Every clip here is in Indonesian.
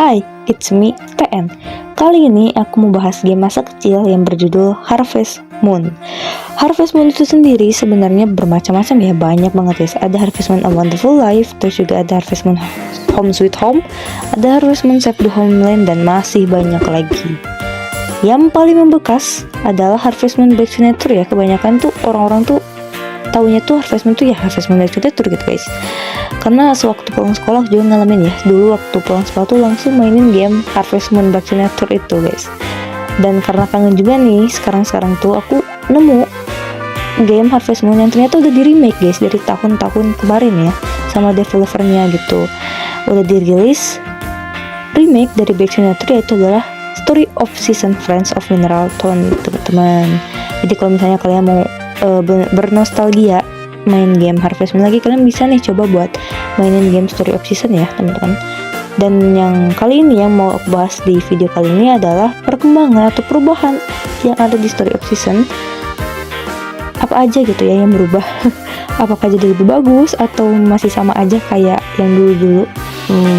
Hai, it's me, TN. Kali ini aku mau bahas game masa kecil yang berjudul Harvest Moon. Harvest Moon itu sendiri sebenarnya bermacam-macam ya, banyak banget guys. Ada Harvest Moon A Wonderful Life, terus juga ada Harvest Moon Home Sweet Home, ada Harvest Moon Save the Homeland, dan masih banyak lagi. Yang paling membekas adalah Harvest Moon Back to Nature ya. Kebanyakan tuh orang-orang tuh taunya tuh Harvest Moon tuh ya Harvest Moon Back to Nature gitu guys. Karena sewaktu pulang sekolah juga ngalamin ya. Dulu waktu pulang sekolah tuh langsung mainin game Harvest Moon Back to Nature itu guys. Dan karena kangen juga nih, sekarang tuh aku nemu game Harvest Moon yang ternyata udah di remake guys dari tahun-tahun kemarin ya, sama developernya gitu. Udah dirilis remake dari Back to Nature, yaitu adalah Story of Season Friends of Mineral Town teman-teman. Jadi kalau misalnya kalian mau bernostalgia main game Harvest Moon lagi, kalian bisa nih coba buat mainin game Story of Season ya teman-teman. Dan yang kali ini yang mau aku bahas di video kali ini adalah perkembangan atau perubahan yang ada di Story of Season. Apa aja gitu ya yang berubah. Apakah jadi lebih bagus atau masih sama aja kayak yang dulu-dulu.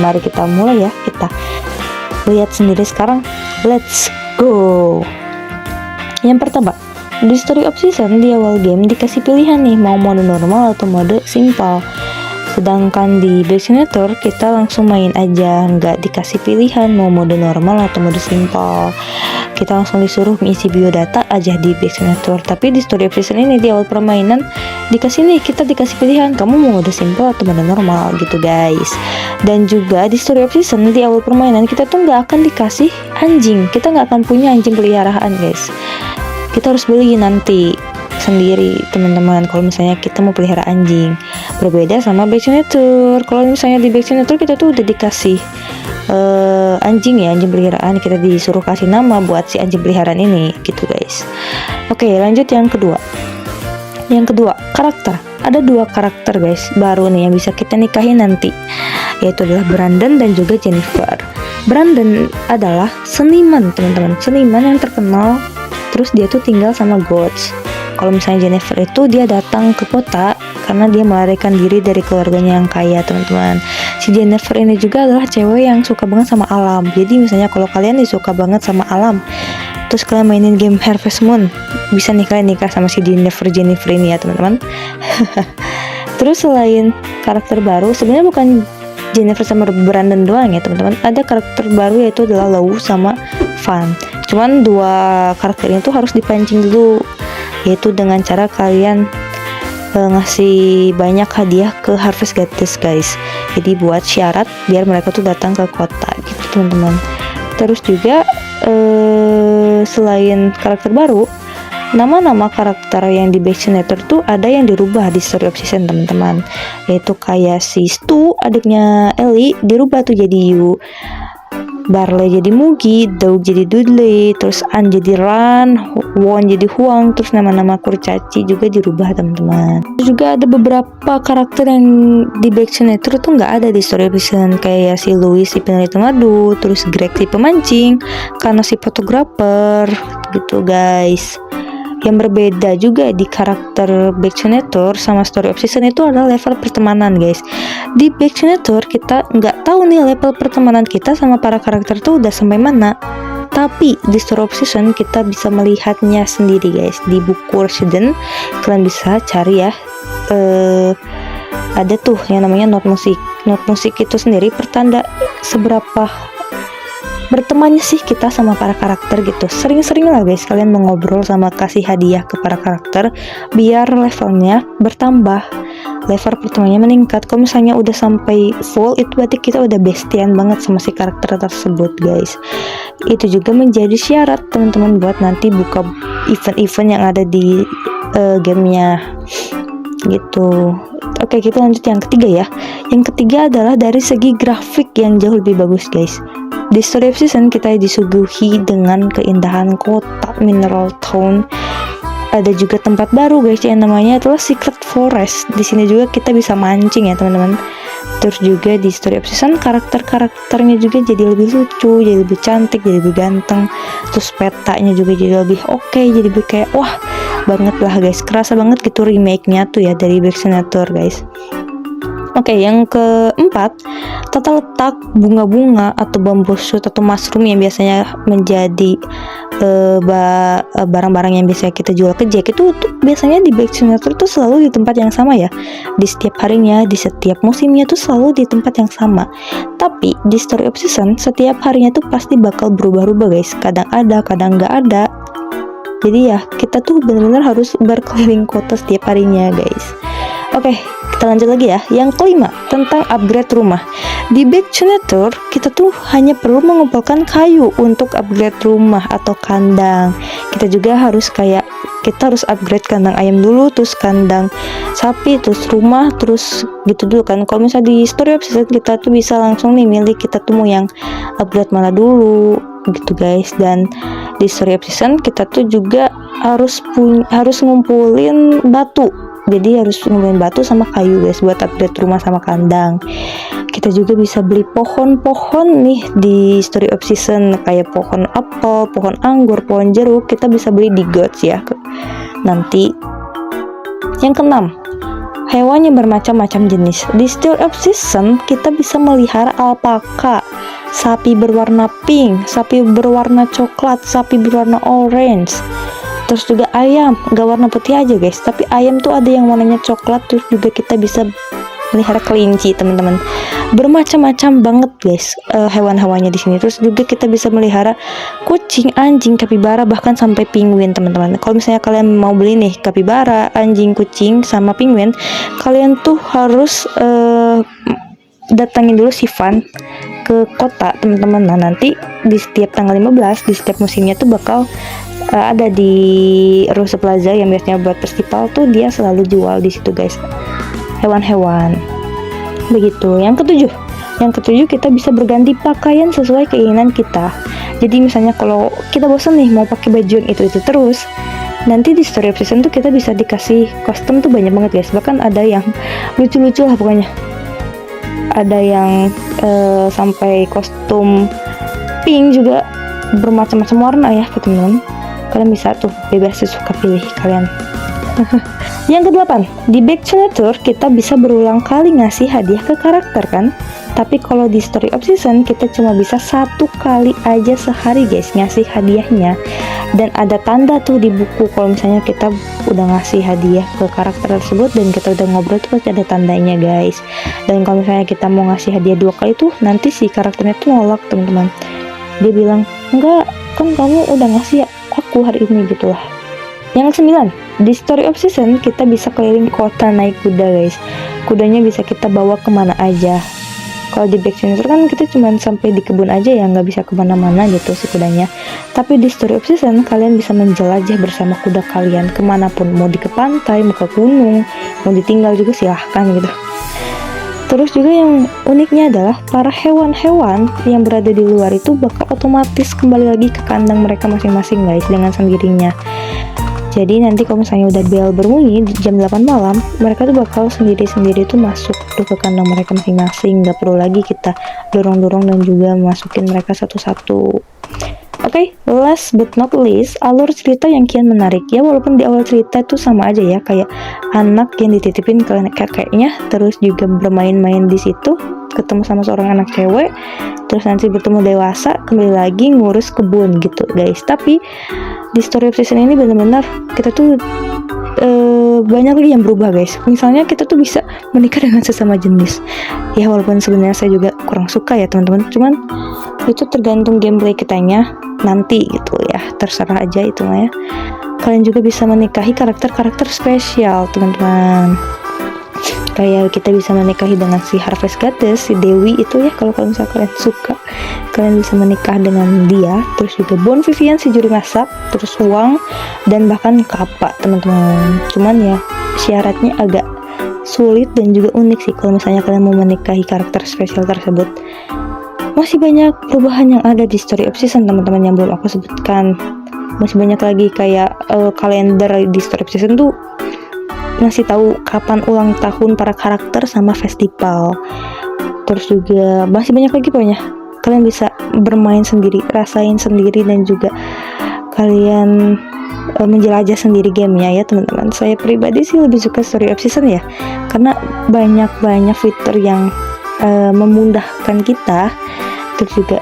Mari kita mulai ya, kita lihat sendiri sekarang. Let's go. Yang pertama, di Story of Season di awal game dikasih pilihan nih, mau mode normal atau mode simple. Sedangkan di Back to Nature kita langsung main aja, nggak dikasih pilihan mau mode normal atau mode simple. Kita langsung disuruh mengisi biodata aja di Back to Nature. Tapi di Story of Season ini di awal permainan kita dikasih pilihan, kamu mau mode simple atau mode normal gitu guys. Dan juga di Story of Season di awal permainan kita tuh nggak akan dikasih anjing, kita nggak akan punya anjing peliharaan guys. Kita harus beli nanti sendiri teman-teman kalau misalnya kita mau pelihara anjing. Berbeda sama Back to Nature. Kalau misalnya di Back to Nature kita tuh udah dikasih anjing ya, anjing peliharaan, kita disuruh kasih nama buat si anjing peliharaan ini gitu guys. Oke, lanjut yang kedua. Yang kedua, karakter. Ada 2 karakter guys baru nih yang bisa kita nikahin nanti, yaitu adalah Brandon dan juga Jennifer. Brandon adalah seniman teman-teman, seniman yang terkenal. Terus dia tuh tinggal sama gods. Kalau misalnya Jennifer itu dia datang ke kota karena dia melarikan diri dari keluarganya yang kaya teman-teman. Si Jennifer ini juga adalah cewek yang suka banget sama alam. Jadi misalnya kalau kalian suka banget sama alam, terus kalian mainin game Harvest Moon, bisa nih kalian nikah sama si Jennifer ini ya teman-teman. Terus selain karakter baru, sebenarnya bukan Jennifer sama Brandon doang ya teman-teman. Ada karakter baru yaitu adalah Lou sama Van. Cuman 2 karakter ini tuh harus dipancing dulu, yaitu dengan cara kalian ngasih banyak hadiah ke Harvest Goddess guys. Jadi buat syarat biar mereka tuh datang ke kota gitu teman-teman. Terus juga selain karakter baru, nama-nama karakter yang di Back to Nature tuh ada yang dirubah di Story of Season teman-teman. Yaitu kayak si Stu, adiknya Ellie, dirubah tuh jadi Yu. Barley jadi Mugi, Doug jadi Dudley, terus An jadi Ran, Won jadi Huang, terus nama-nama kurcaci juga dirubah teman-teman. Juga ada beberapa karakter yang di Back to Nature tuh nggak ada di Story of Season, kayak si Louis si peneliti madu, terus Greg si pemancing, karena si fotografer gitu guys. Yang berbeda juga di karakter Back to Nature sama Story of Season itu adalah level pertemanan guys. Di Back to Nature kita nggak tahu nih level pertemanan kita sama para karakter tuh udah sampai mana. Tapi di Story of Season kita bisa melihatnya sendiri guys. Di buku Resident kalian bisa cari ya. Ada tuh yang namanya note musik. Note musik itu sendiri pertanda seberapa bertemannya sih kita sama para karakter gitu. Sering-sering lah guys kalian mengobrol sama kasih hadiah ke para karakter biar levelnya bertambah, level pertemanannya meningkat. Kalau misalnya udah sampai full, itu berarti kita udah bestian banget sama si karakter tersebut guys. Itu juga menjadi syarat teman-teman buat nanti buka event-event yang ada di gamenya gitu. Oke, kita lanjut yang ketiga ya. Yang ketiga adalah dari segi grafik yang jauh lebih bagus guys. Di Story of Season kita disuguhi dengan keindahan kota Mineral Town. Ada juga tempat baru guys yang namanya adalah Secret Forest. Di sini juga kita bisa mancing ya teman-teman. Terus juga di Story of Season karakternya juga jadi lebih lucu, jadi lebih cantik, jadi lebih ganteng. Terus petanya juga jadi lebih oke, jadi lebih kayak wah banget lah guys. Kerasa banget gitu remake-nya tuh ya dari Back to Nature guys. Oke, yang keempat, tata letak bunga-bunga atau bamboo shoot atau mushroom yang biasanya menjadi barang-barang yang biasa kita jual ke Jack itu tuh biasanya di Black Simulator tuh selalu di tempat yang sama ya. Di setiap harinya, di setiap musimnya tuh selalu di tempat yang sama. Tapi di Story of Season setiap harinya tuh pasti bakal berubah-ubah guys. Kadang ada, kadang nggak ada. Jadi ya kita tuh benar-benar harus berkeliling kota setiap harinya guys. Oke, kita lanjut lagi ya. Yang kelima, tentang upgrade rumah. Di Black Simulator, kita tuh hanya perlu mengumpulkan kayu untuk upgrade rumah atau kandang. Kita juga harus kita harus upgrade kandang ayam dulu, terus kandang sapi, terus rumah, terus gitu dulu kan. Kalau misalnya di Story of Season kita tuh bisa langsung nih milih kita tuh mau yang upgrade mana dulu gitu guys. Dan di Story of Season kita tuh juga harus ngumpulin batu. Jadi harus ngumpulin batu sama kayu guys buat upgrade rumah sama kandang. Kita juga bisa beli pohon-pohon nih di Story of Season, kayak pohon apel, pohon anggur, pohon jeruk. Kita bisa beli di Gods ya nanti. Yang keenam, hewan yang bermacam-macam jenis. Di Story of Season kita bisa melihara alpaka, sapi berwarna pink, sapi berwarna coklat, sapi berwarna orange. Terus juga ayam, gak warna putih aja guys, tapi ayam tuh ada yang warnanya coklat. Terus juga kita bisa melihara kelinci teman-teman. Bermacam-macam banget guys hewan-hewannya di sini. Terus juga kita bisa melihara kucing, anjing, kapibara, bahkan sampai penguin teman-teman. Kalau misalnya kalian mau beli nih kapibara, anjing, kucing, sama penguin, kalian tuh harus datangin dulu si Van ke kota teman-teman. Nah nanti di setiap tanggal 15 di setiap musimnya tuh bakal ada di Rose Plaza yang biasanya buat festival tuh dia selalu jual di situ guys hewan-hewan begitu. Yang ketujuh kita bisa berganti pakaian sesuai keinginan kita. Jadi misalnya kalau kita bosan nih mau pakai baju yang itu terus, nanti di Story of Season tuh kita bisa dikasih kostum tuh banyak banget guys. Bahkan ada yang lucu-lucu lah pokoknya. Ada yang sampai kostum pink juga bermacam-macam warna ya teman-teman. Kalian bisa tuh bebas suka pilih kalian. Yang kedelapan, di Black Simulator kita bisa berulang kali ngasih hadiah ke karakter kan. Tapi kalau di Story of Season kita cuma bisa satu kali aja sehari guys ngasih hadiahnya. Dan ada tanda tuh di buku kalau misalnya kita udah ngasih hadiah ke karakter tersebut dan kita udah ngobrol tuh pasti ada tandanya guys. Dan kalau misalnya kita mau ngasih hadiah 2 kali tuh nanti si karakternya tuh nolak teman-teman. Dia bilang, enggak, kan kamu udah ngasih aku hari ini gitulah. Yang 9, di Story of Season kita bisa keliling kota naik kuda guys. Kudanya bisa kita bawa kemana aja. Kalau di Black Simulator kan kita cuma sampai di kebun aja ya, nggak bisa kemana-mana gitu si kudanya. Tapi di Story of Season kalian bisa menjelajah bersama kuda kalian kemanapun, mau ke pantai, mau ke gunung, mau ditinggal juga silahkan gitu. Terus juga yang uniknya adalah para hewan-hewan yang berada di luar itu bakal otomatis kembali lagi ke kandang mereka masing-masing guys dengan sendirinya. Jadi nanti kalau misalnya udah bel berbunyi di jam 8 malam, mereka tuh bakal sendiri-sendiri tuh masuk tuh ke kandang mereka masing-masing. Gak perlu lagi kita dorong-dorong dan juga masukin mereka satu-satu. Oke, last but not least, alur cerita yang kian menarik ya. Walaupun di awal cerita itu sama aja ya, kayak anak yang dititipin ke kakeknya, terus juga bermain-main di situ, ketemu sama seorang anak cewek, terus nanti bertemu dewasa, kembali lagi ngurus kebun gitu guys. Tapi di Story of Season ini benar-benar kita tuh banyak lagi yang berubah guys. Misalnya kita tuh bisa menikah dengan sesama jenis. Ya walaupun sebenarnya saya juga kurang suka ya teman-teman. Cuman itu tergantung gameplay kitanya nanti gitu ya. Terserah aja itu mah ya. Kalian juga bisa menikahi karakter-karakter spesial teman-teman. Kayak kita bisa menikahi dengan si Harvest Goddess, si Dewi itu ya, kalau misalnya kalian suka, kalian bisa menikah dengan dia. Terus juga Bon Vivien si juru masak, terus Wang, dan bahkan Kappa teman-teman. Cuman ya syaratnya agak sulit dan juga unik sih kalau misalnya kalian mau menikahi karakter spesial tersebut. Masih banyak perubahan yang ada di Story of Season teman-teman yang belum aku sebutkan. Masih banyak lagi kayak kalender di Story of Season tuh ngasih tahu kapan ulang tahun para karakter sama festival. Terus juga masih banyak lagi pokoknya. Kalian bisa bermain sendiri, rasain sendiri, dan juga kalian menjelajah sendiri gamenya ya teman-teman. Saya pribadi sih lebih suka Story of Season ya, karena banyak fitur yang memudahkan kita, terus juga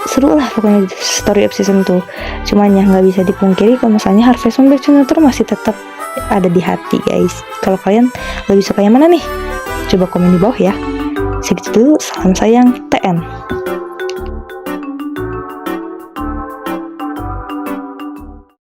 seru lah pokoknya Story of Season tuh. Cuman yang nggak bisa dipungkiri kalau misalnya Harvest Moon Back to Nature masih tetap ada di hati guys. Kalau kalian lebih suka yang mana nih? Coba komen di bawah ya. Segitu dulu, salam sayang TN.